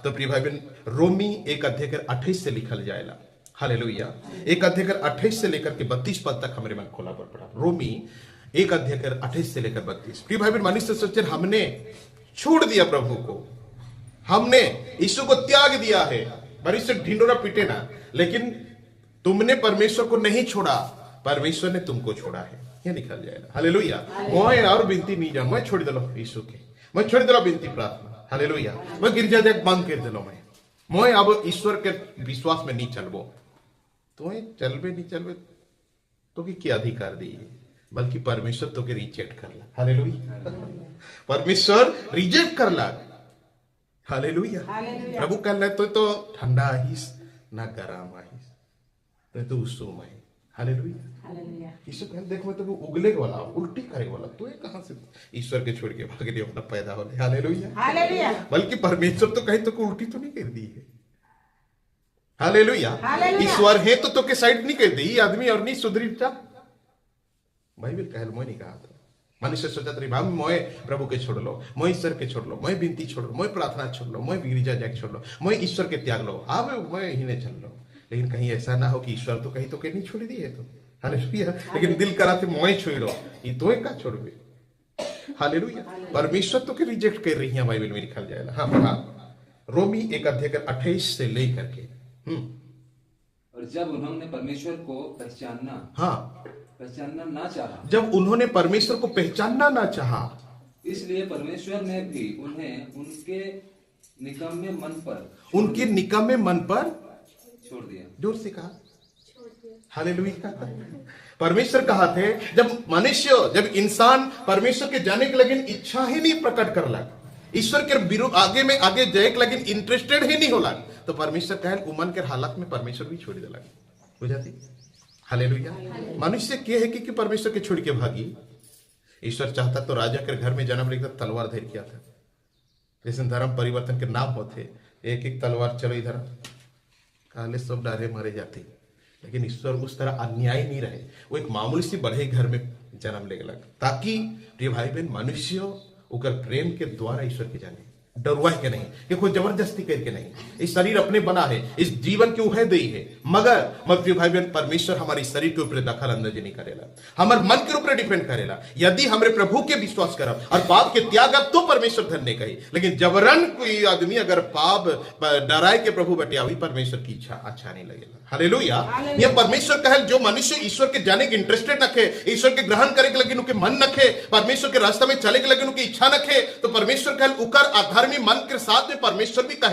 तो प्रिय भाई बहन रोमी 1:28 से लिखल जाएगा। हालेलुया। 1:28 से लेकर के 32 पद तक हमारे मन खोला पर पड़ा। रोमी 1:28 से लेकर 32। प्रिय भाई बहन मनुष्य सोचे हमने छोड़ दिया प्रभु को, हमने यीशु को त्याग दिया है, मनुष्य ढिंडोरा पीटे ना, लेकिन तुमने परमेश्वर को नहीं छोड़ा, परमेश्वर ने तुमको छोड़ा है, ये निकल जाएगा। हालेलुया। मैं और बिनती नहीं जा, मैं छोड़ दिलो यीशु के, मैं छोड़ दिलो बिनती प्रार्थना। हालेलुया। मैं गिरजा जाके बंद कर दिलो, मैं अब ईश्वर के विश्वास में नहीं चलबो। तो चलबे नहीं चलबे तो की क्या अधिकार दी, बल्कि परमेश्वर तो के रिजेक्ट करला। हालेलुया। परमेश्वर रिजेक्ट करला। हालेलुया। प्रभु कहला तो ठंडा आहिस ना गरम आहिस, तो उसूम है। हालेलुया। यीशु कहते देख मैं तो उगले वाला, उल्टी करे वाला, तो ये कहां से ईश्वर के छोड़ के भाग लिया अपना पैदा होले। हालेलुया। बल्कि परमेश्वर तो कहीं तो को उल्टी तो नहीं कर दी है। हालेलुया। ईश्वर है तो के साइड नहीं कर दी, आदमी और नहीं सुधरी जा। बाइबल कहल मैं नहीं कहा था। मनुष्य सोचा तरी भाव मैं प्रभु के छोड़ लो, मैं ईश्वर के छोड़ लो, मैं विनती छोड़ लो, मैं प्रार्थना छोड़ लो, मैं गिरजा जाके छोड़ लो, मैं ईश्वर के त्याग लो, अब मैं ही नहीं चल लो। लेकिन कहीं ऐसा ना हो कि ईश्वर तो कहीं तो के नहीं छोड़ दी है तो। हालेलुया। लेकिन दिल कराते मैं छोड़ो, ये तो का छोड़बे। हालेलुया। परमेश्वर तो के रिजेक्ट कर रही है बाइबल में लिखा जाएगा। हाँ हाँ। रोमी 1:28 से लेकर के और जब उन्होंने परमेश्वर को पहचानना ना चाहा, जब उन्होंने परमेश्वर को पहचानना ना चाहा, इसलिए परमेश्वर ने भी उन्हें उनके निकम्मे मन पर छोड़ दिया। जोर से कहा हालेलुया। परमेश्वर कहा थे जब इंसान परमेश्वर के जाने के लगे इच्छा ही नहीं प्रकट कर लग, ईश्वर के विरुद्ध आगे जाए के लगे इंटरेस्टेड ही नहीं होला, तो परमेश्वर कहे उमन के हालत में परमेश्वर भी छोड़ दे लगे। बुझाती। हालेलुया। मनुष्य के है कि परमेश्वर के छोड़ के भागी। ईश्वर चाहता तो राजा के घर में जन्म लेकर तलवार धैर्य किया था। जैसे धर्म परिवर्तन के नाम होते, एक एक तलवार चलो इधर, काले सब डारे मारे जाते। लेकिन ईश्वर उस तरह अन्याय नहीं रहे, वो एक मामूली सी बढ़े घर में जन्म ले लग, ताकि प्रिय भाई बहन मनुष्य उकर प्रेम के द्वारा ईश्वर के जाने, डरवाह के नहीं, कि कोई जबरदस्ती करके नहीं। इस शरीर अपने बना है, इस जीवन के उहे दी है, मगर प्रिय भाई बहन परमेश्वर हमारे शरीर के ऊपर दखल अंदाजी नहीं करेला, हमारे मन के ऊपर डिपेंड करेला। यदि हमारे प्रभु के विश्वास करब और पाप के त्याग तो परमेश्वर धन्य कही। लेकिन जबरन कोई आदमी अगर पाप डराए के प्रभु बटियावी, परमेश्वर की इच्छा अच्छा नहीं लगेगा। हालेलुया। ये परमेश्वर कहल जो मनुष्य ईश्वर के जाने के इंटरेस्टेड नखे, ईश्वर के ग्रहण करे के लगे उनके मन नखे, परमेश्वर के रास्ते में चले के लगे उनकी इच्छा नखे, तो परमेश्वर कहल उकर आधार में मन के साथ में परमेश्वर भी कहे